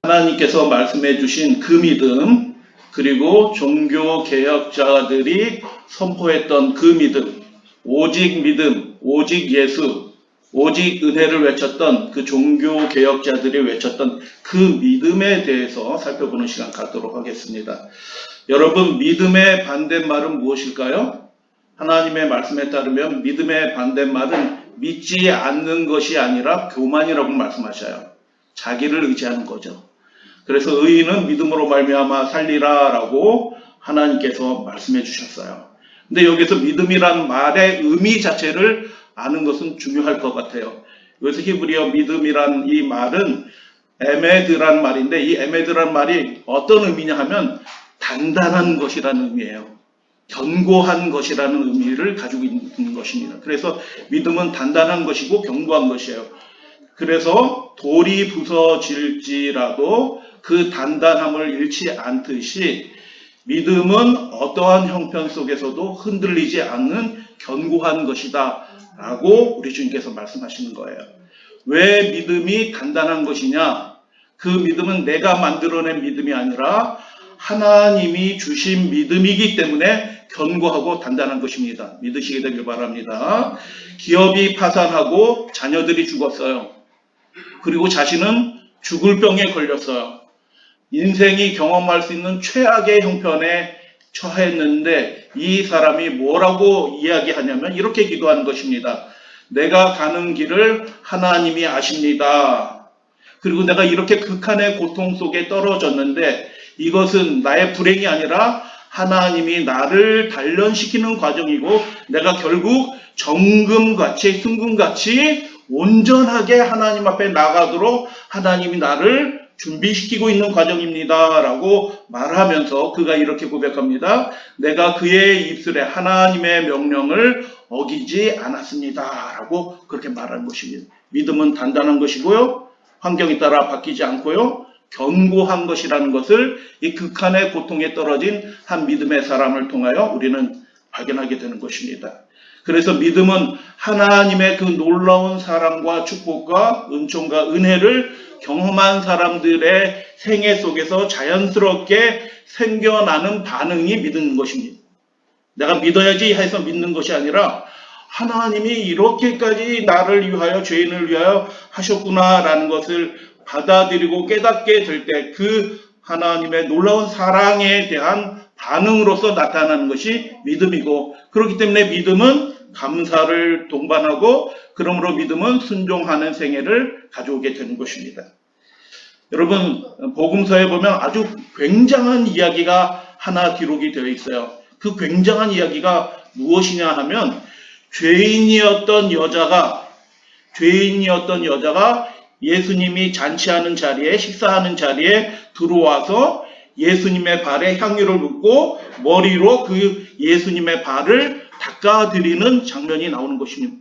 하나님께서 말씀해 주신 그 믿음, 그리고 종교개혁자들이 선포했던 그 믿음, 오직 예수, 오직 은혜를 외쳤던 그 종교개혁자들이 외쳤던 그 믿음에 대해서 살펴보는 시간 갖도록 하겠습니다. 여러분, 믿음의 반대말은 무엇일까요? 하나님의 말씀에 따르면 믿음의 반대말은 믿지 않는 것이 아니라 교만이라고 말씀하셔요. 자기를 의지하는 거죠. 그래서 의인은 믿음으로 말미암아 살리라 라고 하나님께서 말씀해 주셨어요. 근데 여기서 믿음이란 말의 의미 자체를 아는 것은 중요할 것 같아요. 여기서 히브리어 믿음이란 이 말은 에메드란 말인데, 이 에메드란 말이 어떤 의미냐 하면 단단한 것이라는 의미예요. 견고한 것이라는 의미를 가지고 있는 것입니다. 그래서 믿음은 단단한 것이고 견고한 것이에요. 그래서 돌이 부서질지라도 그 단단함을 잃지 않듯이 믿음은 어떠한 형편 속에서도 흔들리지 않는 견고한 것이다 라고 우리 주님께서 말씀하시는 거예요. 왜 믿음이 단단한 것이냐? 그 믿음은 내가 만들어낸 믿음이 아니라 하나님이 주신 믿음이기 때문에 견고하고 단단한 것입니다. 믿으시게 되길 바랍니다. 기업이 파산하고 자녀들이 죽었어요. 그리고 자신은 죽을 병에 걸렸어요. 인생이 경험할 수 있는 최악의 형편에 처했는데 이 사람이 뭐라고 이야기하냐면 이렇게 기도하는 것입니다. 내가 가는 길을 하나님이 아십니다. 그리고 내가 이렇게 극한의 고통 속에 떨어졌는데 이것은 나의 불행이 아니라 하나님이 나를 단련시키는 과정이고 내가 결국 정금같이 승금같이 온전하게 하나님 앞에 나가도록 하나님이 나를 준비시키고 있는 과정입니다 라고 말하면서 그가 이렇게 고백합니다. 내가 그의 입술에 하나님의 명령을 어기지 않았습니다 라고 그렇게 말하는 것입니다. 믿음은 단단한 것이고요. 환경에 따라 바뀌지 않고요. 견고한 것이라는 것을 이 극한의 고통에 떨어진 한 믿음의 사람을 통하여 우리는 발견하게 되는 것입니다. 그래서 믿음은 하나님의 그 놀라운 사랑과 축복과 은총과 은혜를 경험한 사람들의 생애 속에서 자연스럽게 생겨나는 반응이 믿는 것입니다. 내가 믿어야지 해서 믿는 것이 아니라 하나님이 이렇게까지 나를 위하여 죄인을 위하여 하셨구나라는 것을 받아들이고 깨닫게 될 때 그 하나님의 놀라운 사랑에 대한 반응으로서 나타나는 것이 믿음이고, 그렇기 때문에 믿음은 감사를 동반하고 그러므로 믿음은 순종하는 생애를 가져오게 되는 것입니다. 여러분, 복음서에 보면 아주 굉장한 이야기가 하나 기록이 되어 있어요. 그 굉장한 이야기가 무엇이냐 하면 죄인이었던 여자가 예수님이 잔치하는 자리에, 식사하는 자리에 들어와서 예수님의 발에 향유를 붓고 머리로 그 예수님의 발을 닦아드리는 장면이 나오는 것입니다.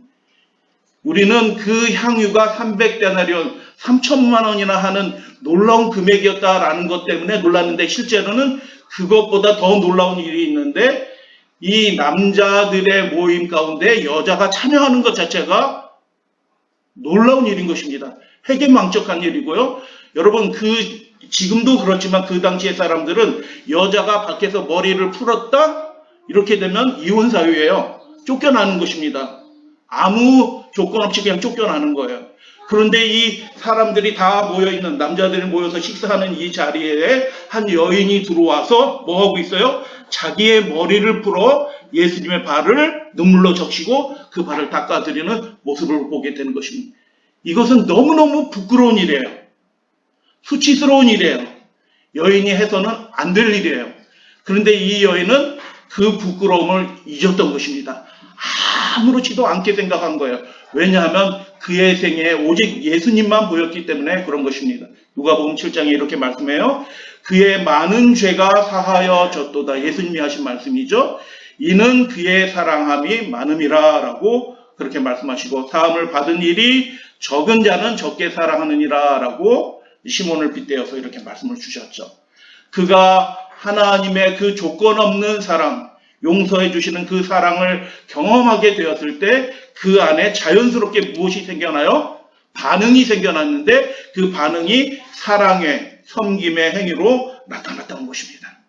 우리는 그 향유가 300데나리온, 3천만 원이나 하는 놀라운 금액이었다라는 것 때문에 놀랐는데, 실제로는 그것보다 더 놀라운 일이 있는데, 이 남자들의 모임 가운데 여자가 참여하는 것 자체가 놀라운 일인 것입니다. 회개망측한 일이고요. 여러분, 지금도 그렇지만 그 당시의 사람들은 여자가 밖에서 머리를 풀었다? 이렇게 되면 이혼 사유예요. 쫓겨나는 것입니다. 아무 조건 없이 그냥 쫓겨나는 거예요. 그런데 이 사람들이 다 모여있는, 남자들이 모여서 식사하는 이 자리에 한 여인이 들어와서 뭐하고 있어요? 자기의 머리를 풀어 예수님의 발을 눈물로 적시고 그 발을 닦아드리는 모습을 보게 되는 것입니다. 이것은 너무너무 부끄러운 일이에요. 수치스러운 일이에요. 여인이 해서는 안 될 일이에요. 그런데 이 여인은 그 부끄러움을 잊었던 것입니다. 아무렇지도 않게 생각한 거예요. 왜냐하면 그의 생애에 오직 예수님만 보였기 때문에 그런 것입니다. 누가복음 7장에 이렇게 말씀해요. 그의 많은 죄가 사하여졌도다. 예수님이 하신 말씀이죠. 이는 그의 사랑함이 많음이라 라고 그렇게 말씀하시고, 사함을 받은 일이 적은 자는 적게 사랑하느니라 라고 시몬을 빗대어서 이렇게 말씀을 주셨죠. 그가 하나님의 그 조건 없는 사랑, 용서해 주시는 그 사랑을 경험하게 되었을 때 그 안에 자연스럽게 무엇이 생겨나요? 반응이 생겨났는데 그 반응이 사랑의 섬김의 행위로 나타났던 것입니다.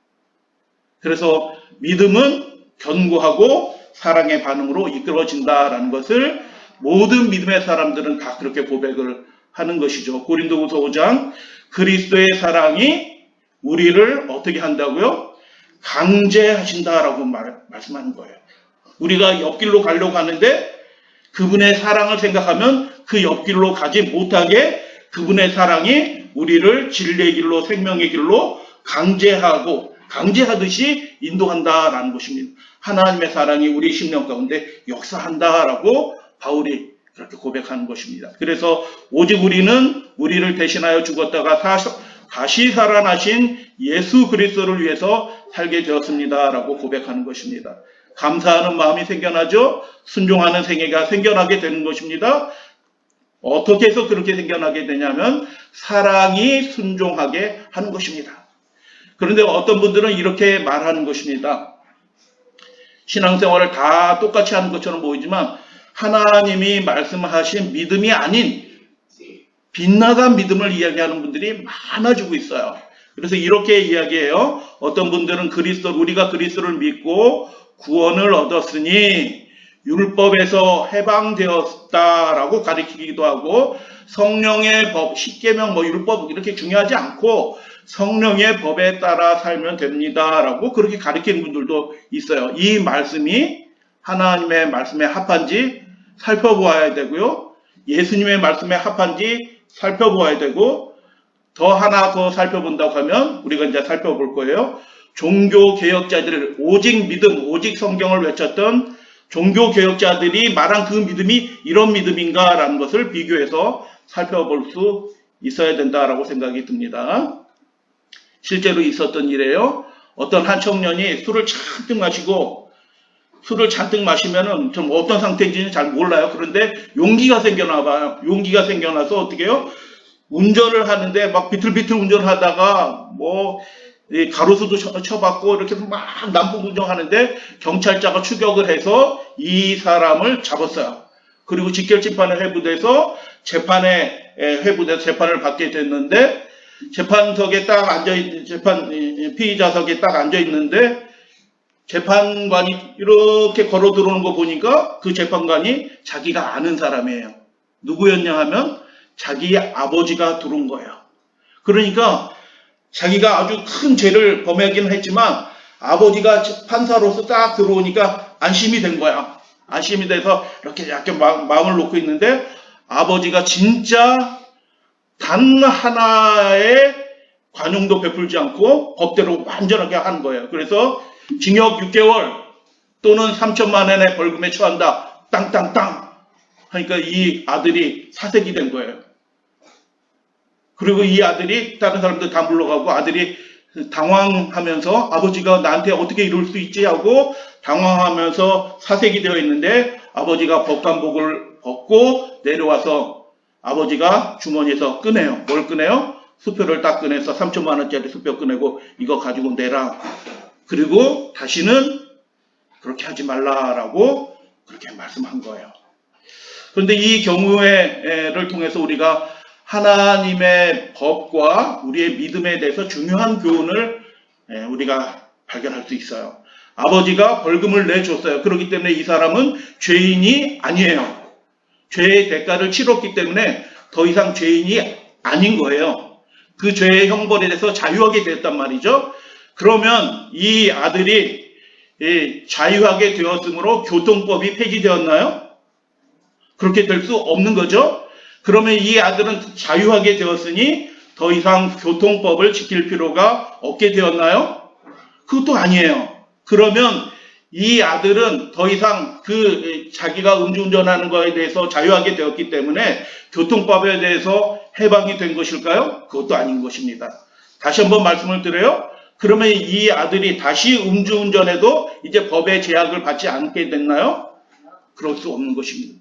그래서 믿음은 견고하고 사랑의 반응으로 이끌어진다라는 것을 모든 믿음의 사람들은 다 그렇게 고백을 하는 것이죠. 고린도후서 5장 그리스도의 사랑이 우리를 어떻게 한다고요? 강제하신다라고 말씀하는 거예요. 우리가 옆길로 가려고 하는데 그분의 사랑을 생각하면 그 옆길로 가지 못하게 그분의 사랑이 우리를 진리의 길로 생명의 길로 강제하듯이 인도한다라는 것입니다. 하나님의 사랑이 우리 심령 가운데 역사한다라고 바울이 그렇게 고백하는 것입니다. 그래서 오직 우리는 우리를 대신하여 죽었다가 다시 살아나신 예수 그리스도를 위해서 살게 되었습니다라고 고백하는 것입니다. 감사하는 마음이 생겨나죠. 순종하는 생애가 생겨나게 되는 것입니다. 어떻게 해서 그렇게 생겨나게 되냐면 사랑이 순종하게 하는 것입니다. 그런데 어떤 분들은 이렇게 말하는 것입니다. 신앙생활을 다 똑같이 하는 것처럼 보이지만 하나님이 말씀하신 믿음이 아닌 빗나간 믿음을 이야기하는 분들이 많아지고 있어요. 그래서 이렇게 이야기해요. 어떤 분들은 우리가 그리스도를 믿고 구원을 얻었으니 율법에서 해방되었다라고 가르치기도 하고 성령의 법, 십계명, 율법 이렇게 중요하지 않고 성령의 법에 따라 살면 됩니다라고 그렇게 가르치는 분들도 있어요. 이 말씀이 하나님의 말씀에 합한지 살펴보아야 되고요. 예수님의 말씀에 합한지 살펴보아야 되고 더 하나 더 살펴본다고 하면 우리가 이제 살펴볼 거예요. 종교개혁자들을 오직 믿음, 오직 성경을 외쳤던 종교개혁자들이 말한 그 믿음이 이런 믿음인가라는 것을 비교해서 살펴볼 수 있어야 된다라고 생각이 듭니다. 실제로 있었던 일이에요. 어떤 한 청년이 술을 잔뜩 마시면은 좀 어떤 상태인지는 잘 몰라요. 그런데 용기가 생겨나 봐요. 용기가 생겨나서 어떻게 해요? 운전을 하는데 막 비틀비틀 운전하다가 가로수도 쳐받고 이렇게 막 난폭 운전하는데 경찰자가 추격을 해서 이 사람을 잡았어요. 그리고 직결심판에 회부돼서 재판을 받게 됐는데 재판석에 딱 피의자석에 딱 앉아있는데 재판관이 이렇게 걸어 들어오는 거 보니까 그 재판관이 자기가 아는 사람이에요. 누구였냐 하면 자기의 아버지가 들어온 거예요. 그러니까 자기가 아주 큰 죄를 범하기는 했지만 아버지가 판사로서 딱 들어오니까 안심이 된 거야. 안심이 돼서 이렇게 약간 마음을 놓고 있는데 아버지가 진짜 단 하나의 관용도 베풀지 않고 법대로 완전하게 한 거예요. 그래서 징역 6개월 또는 3천만 원의 벌금에 처한다. 땅땅땅 하니까 이 아들이 사색이 된 거예요. 그리고 이 아들이 다른 사람들 다 물러가고 아들이 당황하면서 아버지가 나한테 어떻게 이럴 수 있지 하고 당황하면서 사색이 되어 있는데 아버지가 법관복을 벗고 내려와서 아버지가 주머니에서 꺼내요. 뭘 꺼내요? 수표를 딱 꺼내서 3천만 원짜리 수표 꺼내고 이거 가지고 내라. 그리고 다시는 그렇게 하지 말라라고 그렇게 말씀한 거예요. 그런데 이 경우를 통해서 우리가 하나님의 법과 우리의 믿음에 대해서 중요한 교훈을 우리가 발견할 수 있어요. 아버지가 벌금을 내줬어요. 그렇기 때문에 이 사람은 죄인이 아니에요. 죄의 대가를 치렀기 때문에 더 이상 죄인이 아닌 거예요. 그 죄의 형벌에 대해서 자유하게 됐단 말이죠. 그러면 이 아들이 자유하게 되었으므로 교통법이 폐지되었나요? 그렇게 될 수 없는 거죠. 그러면 이 아들은 자유하게 되었으니 더 이상 교통법을 지킬 필요가 없게 되었나요? 그것도 아니에요. 그러면 이 아들은 더 이상 자기가 음주운전하는 것에 대해서 자유하게 되었기 때문에 교통법에 대해서 해방이 된 것일까요? 그것도 아닌 것입니다. 다시 한번 말씀을 드려요. 그러면 이 아들이 다시 음주운전해도 이제 법의 제약을 받지 않게 됐나요? 그럴 수 없는 것입니다.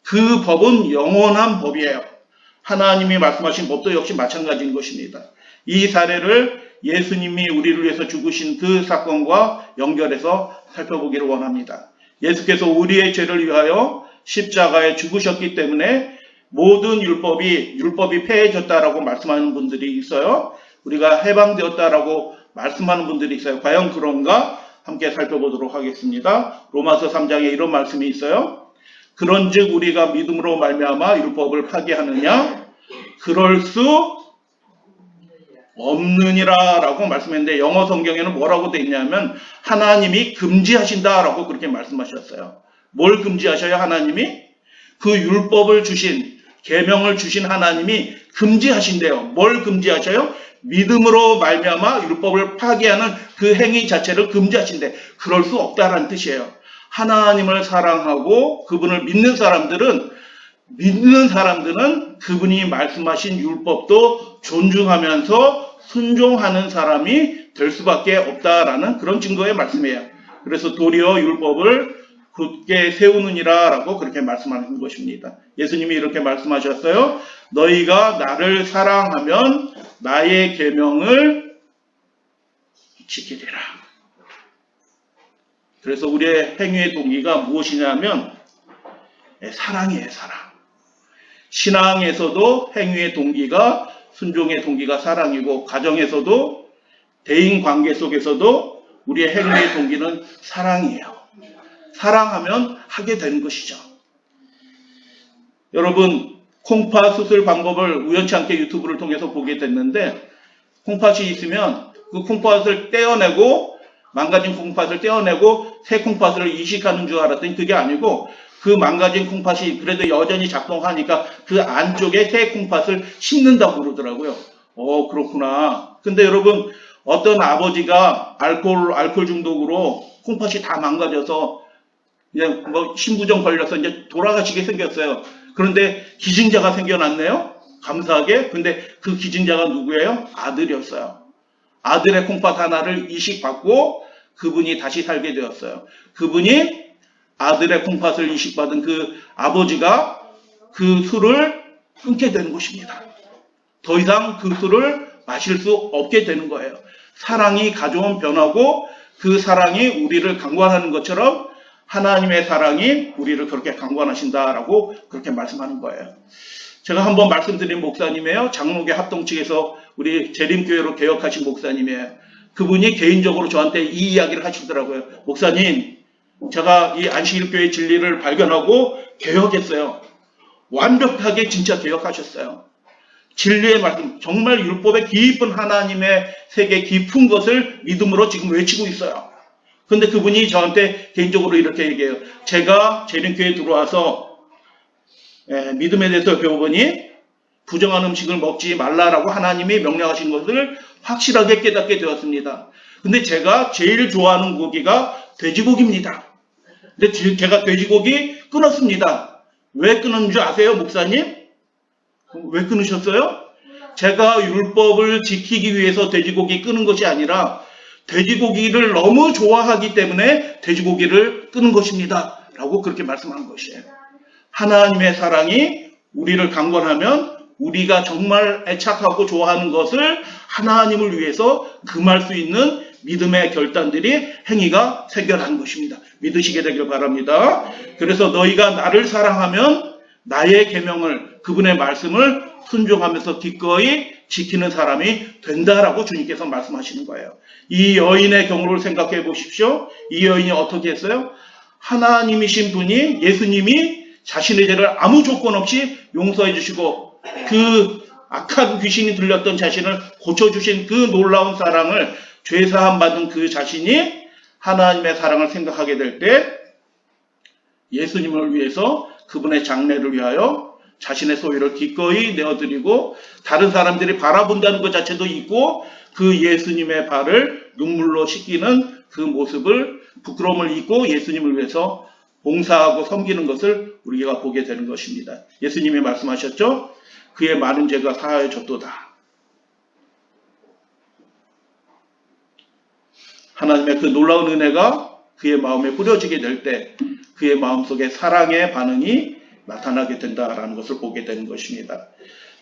그 법은 영원한 법이에요. 하나님이 말씀하신 법도 역시 마찬가지인 것입니다. 이 사례를 예수님이 우리를 위해서 죽으신 그 사건과 연결해서 살펴보기를 원합니다. 예수께서 우리의 죄를 위하여 십자가에 죽으셨기 때문에 모든 율법이 폐해졌다라고 말씀하는 분들이 있어요. 우리가 해방되었다라고 말씀하는 분들이 있어요. 과연 그런가? 함께 살펴보도록 하겠습니다. 로마서 3장에 이런 말씀이 있어요. 그런즉 우리가 믿음으로 말미암아 율법을 파기하느냐? 그럴 수 없느니라 라고 말씀했는데, 영어 성경에는 뭐라고 되어 있냐면 하나님이 금지하신다 라고 그렇게 말씀하셨어요. 뭘 금지하셔요? 하나님이? 그 율법을 주신, 계명을 주신 하나님이 금지하신대요. 뭘 금지하셔요? 믿음으로 말미암아 율법을 파기하는 그 행위 자체를 금지하신대. 그럴 수 없다라는 뜻이에요. 하나님을 사랑하고 그분을 믿는 사람들은 그분이 말씀하신 율법도 존중하면서 순종하는 사람이 될 수밖에 없다라는 그런 증거의 말씀이에요. 그래서 도리어 율법을 굳게 세우느니라 라고 그렇게 말씀하는 것입니다. 예수님이 이렇게 말씀하셨어요. 너희가 나를 사랑하면 나의 계명을 지키리라. 그래서 우리의 행위의 동기가 무엇이냐면 사랑이에요. 사랑. 신앙에서도 행위의 동기가, 순종의 동기가 사랑이고, 가정에서도, 대인관계 속에서도 우리의 행위의 동기는 사랑이에요. 사랑하면 하게 되는 것이죠. 여러분, 콩팥 수술 방법을 우연치 않게 유튜브를 통해서 보게 됐는데, 콩팥이 있으면 그 콩팥을 떼어내고, 망가진 콩팥을 떼어내고 새 콩팥을 이식하는 줄 알았더니 그게 아니고, 그 망가진 콩팥이 그래도 여전히 작동하니까 그 안쪽에 새 콩팥을 심는다고 그러더라고요. 그렇구나. 근데 여러분, 어떤 아버지가 알코올 중독으로 콩팥이 다 망가져서 그냥 신부전 걸려서 이제 돌아가시게 생겼어요. 그런데 기증자가 생겨났네요. 감사하게. 근데 그 기증자가 누구예요? 아들이었어요. 아들의 콩팥 하나를 이식받고 그분이 다시 살게 되었어요. 그분이 아들의 콩팥을 이식받은 그 아버지가 그 술을 끊게 되는 것입니다. 더 이상 그 술을 마실 수 없게 되는 거예요. 사랑이 가져온 변화고, 그 사랑이 우리를 강권하는 것처럼 하나님의 사랑이 우리를 그렇게 강권하신다라고 그렇게 말씀하는 거예요. 제가 한번 말씀드린 목사님이에요. 장로교 합동 측에서 우리 재림교회로 개혁하신 목사님이에요. 그분이 개인적으로 저한테 이 이야기를 하시더라고요. 목사님, 제가 이 안식일교회 진리를 발견하고 개혁했어요. 완벽하게 진짜 개혁하셨어요. 진리의 말씀, 정말 율법의 깊은 하나님의 세계 깊은 것을 믿음으로 지금 외치고 있어요. 근데 그분이 저한테 개인적으로 이렇게 얘기해요. 제가 재림교회에 들어와서 믿음에 대해서 배워보니 부정한 음식을 먹지 말라라고 하나님이 명령하신 것을 확실하게 깨닫게 되었습니다. 근데 제가 제일 좋아하는 고기가 돼지고기입니다. 근데 제가 돼지고기 끊었습니다. 왜 끊은 줄 아세요, 목사님? 왜 끊으셨어요? 제가 율법을 지키기 위해서 돼지고기 끊은 것이 아니라 돼지고기를 너무 좋아하기 때문에 돼지고기를 끊은 것입니다. 라고 그렇게 말씀한 것이에요. 하나님의 사랑이 우리를 강권하면 우리가 정말 애착하고 좋아하는 것을 하나님을 위해서 금할 수 있는 믿음의 결단들이 행위가 생겨나는 것입니다. 믿으시게 되길 바랍니다. 그래서 너희가 나를 사랑하면 나의 계명을, 그분의 말씀을 순종하면서 기꺼이 지키는 사람이 된다라고 주님께서 말씀하시는 거예요. 이 여인의 경우를 생각해 보십시오. 이 여인이 어떻게 했어요? 하나님이신 분이, 예수님이 자신의 죄를 아무 조건 없이 용서해 주시고 그 악한 귀신이 들렸던 자신을 고쳐주신 그 놀라운 사랑을, 죄사함 받은 그 자신이 하나님의 사랑을 생각하게 될 때 예수님을 위해서 그분의 장래를 위하여 자신의 소유를 기꺼이 내어드리고, 다른 사람들이 바라본다는 것 자체도 있고, 그 예수님의 발을 눈물로 씻기는 그 모습을, 부끄러움을 잊고 예수님을 위해서 봉사하고 섬기는 것을 우리가 보게 되는 것입니다. 예수님이 말씀하셨죠? 그의 많은 죄가 사하여졌도다. 하나님의 그 놀라운 은혜가 그의 마음에 뿌려지게 될 때 그의 마음속에 사랑의 반응이 나타나게 된다라는 것을 보게 되는 것입니다.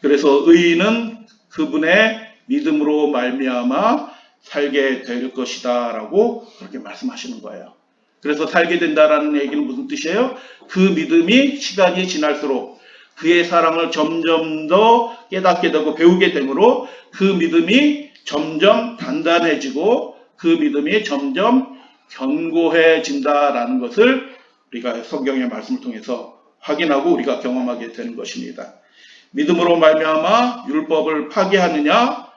그래서 의인은 그분의 믿음으로 말미암아 살게 될 것이다 라고 그렇게 말씀하시는 거예요. 그래서 살게 된다라는 얘기는 무슨 뜻이에요? 그 믿음이 시간이 지날수록 그의 사랑을 점점 더 깨닫게 되고 배우게 되므로 그 믿음이 점점 단단해지고 그 믿음이 점점 견고해진다라는 것을 우리가 성경의 말씀을 통해서 확인하고 우리가 경험하게 되는 것입니다. 믿음으로 말미암아 율법을 파기하느냐?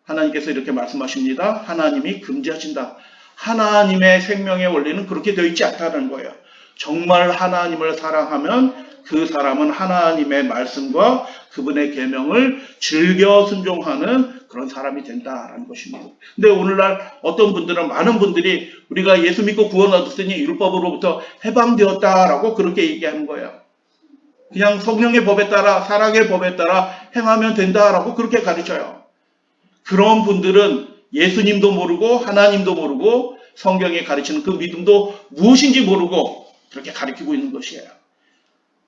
하나님께서 이렇게 말씀하십니다. 하나님이 금지하신다. 하나님의 생명의 원리는 그렇게 되어 있지 않다는 거예요. 정말 하나님을 사랑하면 그 사람은 하나님의 말씀과 그분의 계명을 즐겨 순종하는 그런 사람이 된다라는 것입니다. 근데 오늘날 어떤 분들은, 많은 분들이 우리가 예수 믿고 구원 얻었으니 율법으로부터 해방되었다라고 그렇게 얘기하는 거예요. 그냥 성령의 법에 따라, 사랑의 법에 따라 행하면 된다라고 그렇게 가르쳐요. 그런 분들은 예수님도 모르고 하나님도 모르고 성경에 가르치는 그 믿음도 무엇인지 모르고 그렇게 가르치고 있는 것이에요.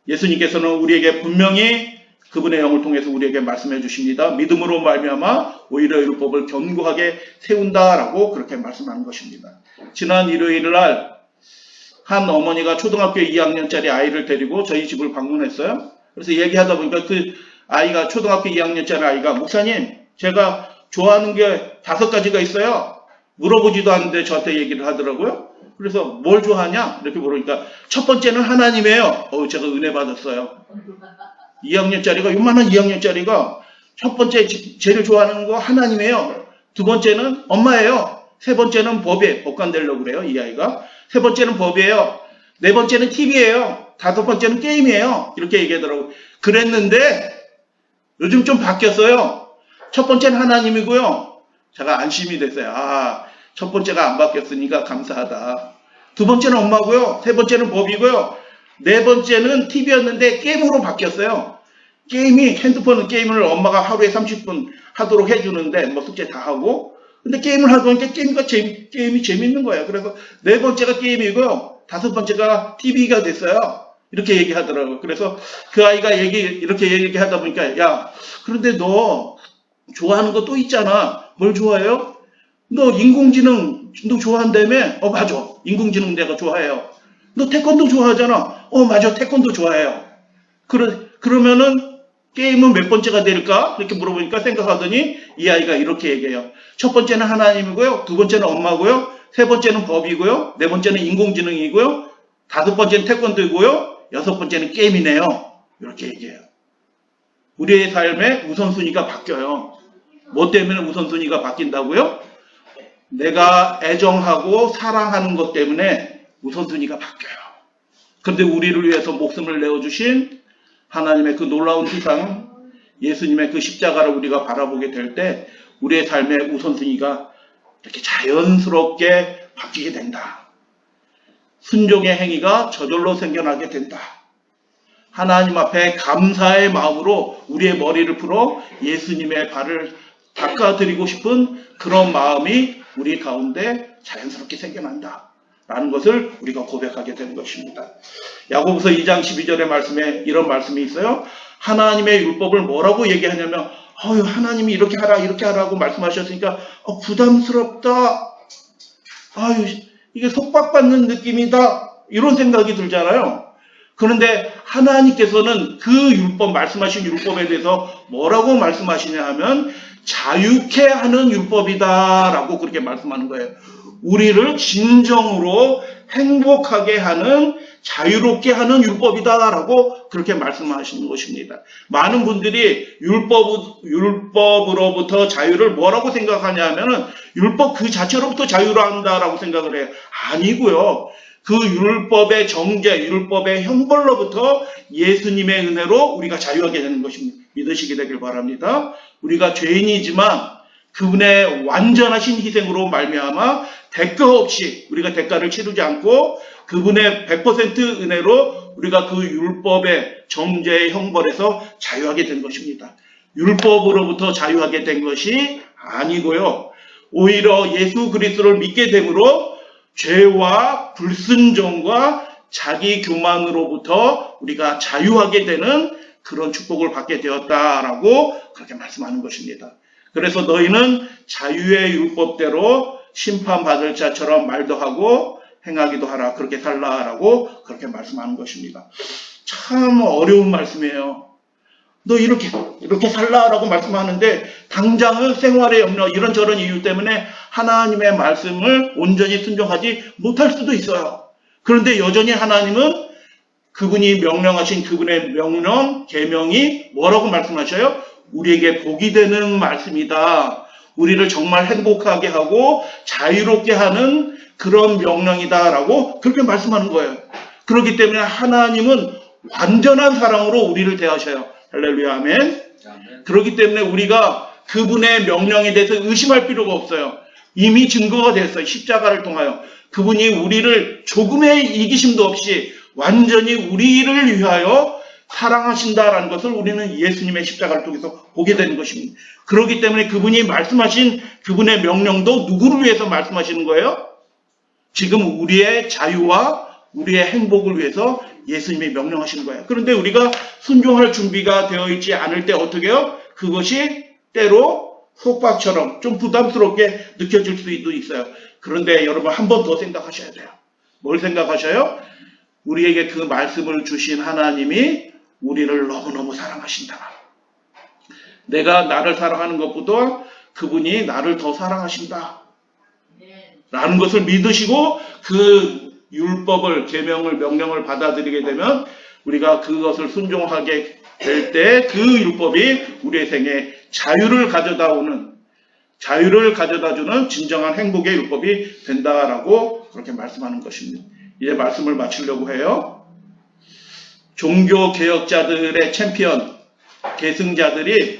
예수님께서는 우리에게 분명히 그분의 영을 통해서 우리에게 말씀해 주십니다. 믿음으로 말미암아 오히려 율법을 견고하게 세운다라고 그렇게 말씀하는 것입니다. 지난 일요일 날 한 어머니가 초등학교 2학년짜리 아이를 데리고 저희 집을 방문했어요. 그래서 얘기하다 보니까 그 아이가, 초등학교 2학년짜리 아이가, 목사님, 제가 좋아하는 게 5가지가 있어요. 물어보지도 않는데 저한테 얘기를 하더라고요. 그래서 뭘 좋아하냐? 이렇게 물으니까 첫 번째는 하나님이에요. 제가 은혜 받았어요. 2학년짜리가, 요만한 2학년짜리가 첫 번째 제일 좋아하는 거 하나님이에요. 두 번째는 엄마예요. 세 번째는 법이에요. 법관되려고 그래요, 이 아이가. 세 번째는 법이에요. 네 번째는 TV예요. 다섯 번째는 게임이에요. 이렇게 얘기하더라고요. 그랬는데 요즘 좀 바뀌었어요. 첫 번째는 하나님이고요. 제가 안심이 됐어요. 첫 번째가 안 바뀌었으니까 감사하다. 두 번째는 엄마고요. 세 번째는 법이고요. 네 번째는 TV였는데 게임으로 바뀌었어요. 핸드폰 게임을 엄마가 하루에 30분 하도록 해주는데, 뭐 숙제 다 하고. 근데 게임을 하다 보니까 게임이 재밌는 거예요. 그래서 네 번째가 게임이고요. 다섯 번째가 TV가 됐어요. 이렇게 얘기하더라고요. 그래서 그 아이가 이렇게 얘기하다 보니까, 야, 그런데 너 좋아하는 거 또 있잖아. 뭘 좋아해요? 너 인공지능 너 좋아한다며? 맞아. 인공지능 내가 좋아해요. 너 태권도 좋아하잖아. 맞아. 태권도 좋아해요. 그러면은 게임은 몇 번째가 될까? 이렇게 물어보니까 생각하더니 이 아이가 이렇게 얘기해요. 첫 번째는 하나님이고요. 두 번째는 엄마고요. 세 번째는 법이고요. 네 번째는 인공지능이고요. 다섯 번째는 태권도이고요. 여섯 번째는 게임이네요. 이렇게 얘기해요. 우리의 삶의 우선순위가 바뀌어요. 뭐 때문에 우선순위가 바뀐다고요? 내가 애정하고 사랑하는 것 때문에 우선순위가 바뀌어요. 그런데 우리를 위해서 목숨을 내어주신 하나님의 그 놀라운 희생, 예수님의 그 십자가를 우리가 바라보게 될 때 우리의 삶의 우선순위가 이렇게 자연스럽게 바뀌게 된다. 순종의 행위가 저절로 생겨나게 된다. 하나님 앞에 감사의 마음으로 우리의 머리를 풀어 예수님의 발을 닦아드리고 싶은 그런 마음이 우리 가운데 자연스럽게 생겨난다. 라는 것을 우리가 고백하게 되는 것입니다. 야고보서 2장 12절의 말씀에 이런 말씀이 있어요. 하나님의 율법을 뭐라고 얘기하냐면, 하나님이 이렇게 하라고 말씀하셨으니까 부담스럽다. 이게 속박받는 느낌이다. 이런 생각이 들잖아요. 그런데 하나님께서는 그 율법, 말씀하신 율법에 대해서 뭐라고 말씀하시냐 하면 자유케 하는 율법이다라고 그렇게 말씀하는 거예요. 우리를 진정으로 행복하게 하는, 자유롭게 하는 율법이다라고 그렇게 말씀하시는 것입니다. 많은 분들이 율법으로부터 자유를 뭐라고 생각하냐 하면은 율법 그 자체로부터 자유를 한다라고 생각을 해요. 아니고요. 그 율법의 정죄, 율법의 형벌로부터 예수님의 은혜로 우리가 자유하게 되는 것입니다. 믿으시게 되길 바랍니다. 우리가 죄인이지만 그분의 완전하신 희생으로 말미암아 대가 없이 우리가 대가를 치르지 않고 그분의 100% 은혜로 우리가 그 율법의 정죄의 형벌에서 자유하게 된 것입니다. 율법으로부터 자유하게 된 것이 아니고요. 오히려 예수 그리스도를 믿게 됨으로 죄와 불순종과 자기 교만으로부터 우리가 자유하게 되는 그런 축복을 받게 되었다라고 그렇게 말씀하는 것입니다. 그래서 너희는 자유의 율법대로 심판받을 자처럼 말도 하고 행하기도 하라. 그렇게 살라라고 그렇게 말씀하는 것입니다. 참 어려운 말씀이에요. 너 이렇게 살라라고 말씀하는데 당장은 생활의 염려 이런저런 이유 때문에 하나님의 말씀을 온전히 순종하지 못할 수도 있어요. 그런데 여전히 하나님은 그분이 명령하신 그분의 명령, 계명이 뭐라고 말씀하셔요? 우리에게 복이 되는 말씀이다. 우리를 정말 행복하게 하고 자유롭게 하는 그런 명령이다라고 그렇게 말씀하는 거예요. 그렇기 때문에 하나님은 완전한 사랑으로 우리를 대하셔요. 할렐루야, 아멘. 그렇기 때문에 우리가 그분의 명령에 대해서 의심할 필요가 없어요. 이미 증거가 됐어요. 십자가를 통하여. 그분이 우리를 조금의 이기심도 없이 완전히 우리를 위하여 사랑하신다라는 것을 우리는 예수님의 십자가를 통해서 보게 되는 것입니다. 그렇기 때문에 그분이 말씀하신 그분의 명령도 누구를 위해서 말씀하시는 거예요? 지금 우리의 자유와 우리의 행복을 위해서 예수님이 명령하시는 거예요. 그런데 우리가 순종할 준비가 되어 있지 않을 때 어떻게 해요? 그것이 때로 속박처럼 좀 부담스럽게 느껴질 수도 있어요. 그런데 여러분 한 번 더 생각하셔야 돼요. 뭘 생각하셔요? 우리에게 그 말씀을 주신 하나님이 우리를 너무너무 사랑하신다. 내가 나를 사랑하는 것보다 그분이 나를 더 사랑하신다. 라는 것을 믿으시고 그 율법을, 계명을, 명령을 받아들이게 되면 우리가 그것을 순종하게 될 때 그 율법이 우리의 생에 자유를 가져다주는 진정한 행복의 율법이 된다라고 그렇게 말씀하는 것입니다. 이제 말씀을 마치려고 해요. 종교 개혁자들의 챔피언, 계승자들이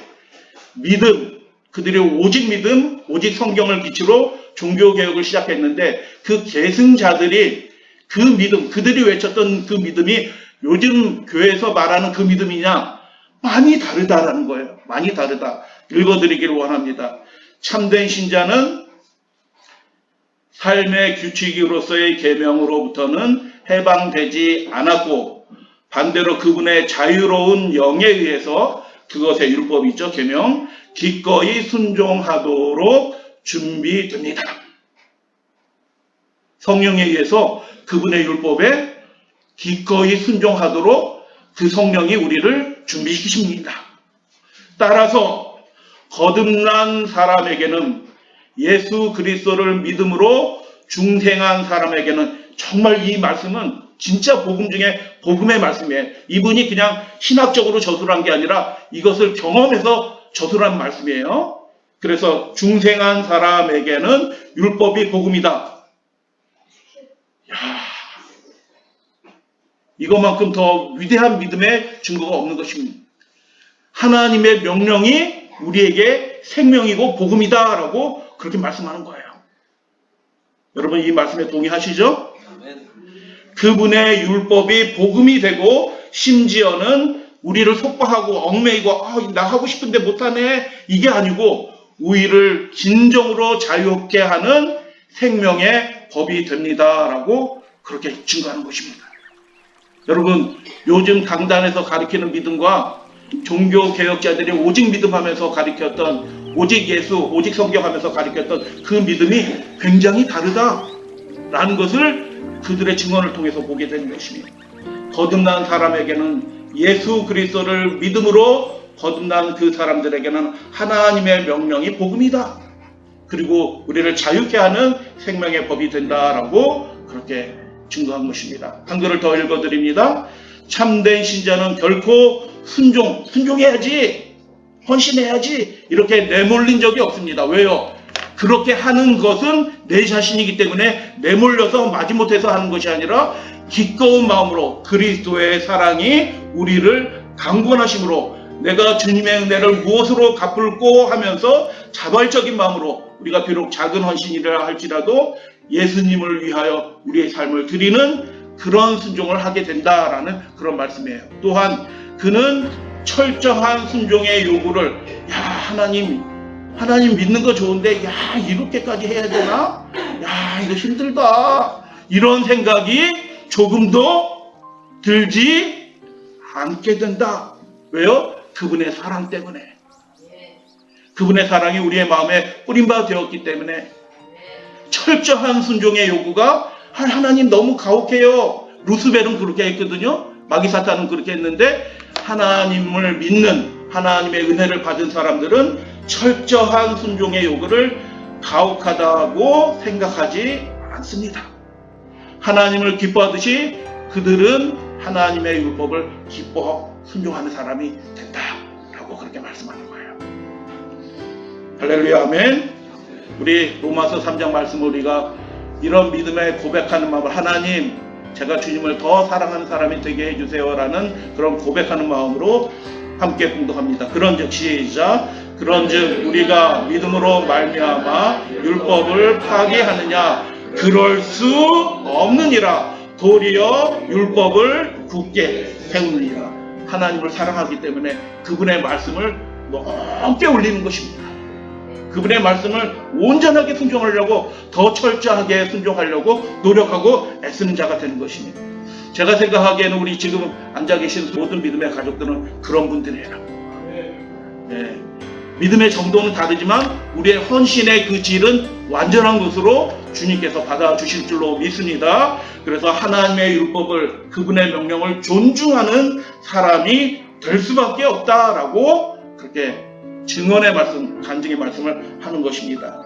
그들이 오직 믿음, 오직 성경을 기초로 종교 개혁을 시작했는데 그 계승자들이 그 믿음, 그들이 외쳤던 그 믿음이 요즘 교회에서 말하는 그 믿음이냐? 많이 다르다라는 거예요. 많이 다르다. 읽어드리기를 원합니다. 참된 신자는 삶의 규칙으로서의 계명으로부터는 해방되지 않았고 반대로 그분의 자유로운 영에 의해서 그것의 율법이죠. 계명 기꺼이 순종하도록 준비됩니다. 성령에 의해서 그분의 율법에 기꺼이 순종하도록 그 성령이 우리를 준비시키십니다. 따라서 거듭난 사람에게는 예수 그리스도를 믿음으로 중생한 사람에게는 정말 이 말씀은 진짜 복음 중에 복음의 말씀이에요. 이분이 그냥 신학적으로 저술한 게 아니라 이것을 경험해서 저술한 말씀이에요. 그래서 중생한 사람에게는 율법이 복음이다. 이것만큼 더 위대한 믿음의 증거가 없는 것입니다. 하나님의 명령이 우리에게 생명이고 복음이다 라고 그렇게 말씀하는 거예요. 여러분 이 말씀에 동의하시죠? 그분의 율법이 복음이 되고 심지어는 우리를 속박하고 얽매이고 나 하고 싶은데 못하네 이게 아니고 우리를 진정으로 자유롭게 하는 생명의 법이 됩니다 라고 그렇게 증거하는 것입니다. 여러분 요즘 강단에서 가르치는 믿음과 종교 개혁자들이 오직 믿음하면서 가르쳤던 오직 예수, 오직 성경하면서 가르쳤던 그 믿음이 굉장히 다르다라는 것을 그들의 증언을 통해서 보게 되는 것입니다. 거듭난 사람에게는 예수 그리스도를 믿음으로 거듭난 그 사람들에게는 하나님의 명령이 복음이다. 그리고 우리를 자유케 하는 생명의 법이 된다라고 그렇게 증거한 것입니다. 한글을 더 읽어드립니다. 참된 신자는 결코 순종해야지, 헌신해야지 이렇게 내몰린 적이 없습니다. 왜요? 그렇게 하는 것은 내 자신이기 때문에 내몰려서 마지못해서 하는 것이 아니라 기꺼운 마음으로 그리스도의 사랑이 우리를 강권하심으로 내가 주님의 은혜를 무엇으로 갚을꼬 하면서 자발적인 마음으로 우리가 비록 작은 헌신이라 할지라도 예수님을 위하여 우리의 삶을 드리는 그런 순종을 하게 된다라는 그런 말씀이에요. 또한 그는 철저한 순종의 요구를 하나님 믿는 거 좋은데 이렇게까지 해야 되나? 이거 힘들다. 이런 생각이 조금도 들지 않게 된다. 왜요? 그분의 사랑 때문에. 그분의 사랑이 우리의 마음에 뿌림바 되었기 때문에 철저한 순종의 요구가 하나님 너무 가혹해요. 루스벨은 그렇게 했거든요. 마귀 사탄은 그렇게 했는데 하나님을 믿는 하나님의 은혜를 받은 사람들은 철저한 순종의 요구를 가혹하다고 생각하지 않습니다. 하나님을 기뻐하듯이 그들은 하나님의 율법을 기뻐 순종하는 사람이 된다라고 그렇게 말씀하는 거예요. 할렐루야, 아멘. 우리 로마서 3장 말씀을 우리가 이런 믿음에 고백하는 마음을, 하나님 제가 주님을 더 사랑하는 사람이 되게 해주세요 라는 그런 고백하는 마음으로 함께 공독합니다. 그런즉 시작. 그런즉 우리가 믿음으로 말미암아 율법을 파기하느냐? 그럴 수 없느니라. 도리어 율법을 굳게 세우느니라. 하나님을 사랑하기 때문에 그분의 말씀을 높게 올리는 것입니다. 그분의 말씀을 온전하게 순종하려고, 더 철저하게 순종하려고 노력하고 애쓰는 자가 되는 것입니다. 제가 생각하기에는 우리 지금 앉아 계신 모든 믿음의 가족들은 그런 분들이에요. 네. 믿음의 정도는 다르지만 우리의 헌신의 그 질은 완전한 것으로 주님께서 받아주실 줄로 믿습니다. 그래서 하나님의 율법을, 그분의 명령을 존중하는 사람이 될 수밖에 없다라고 그렇게 증언의 말씀, 간증의 말씀을 하는 것입니다.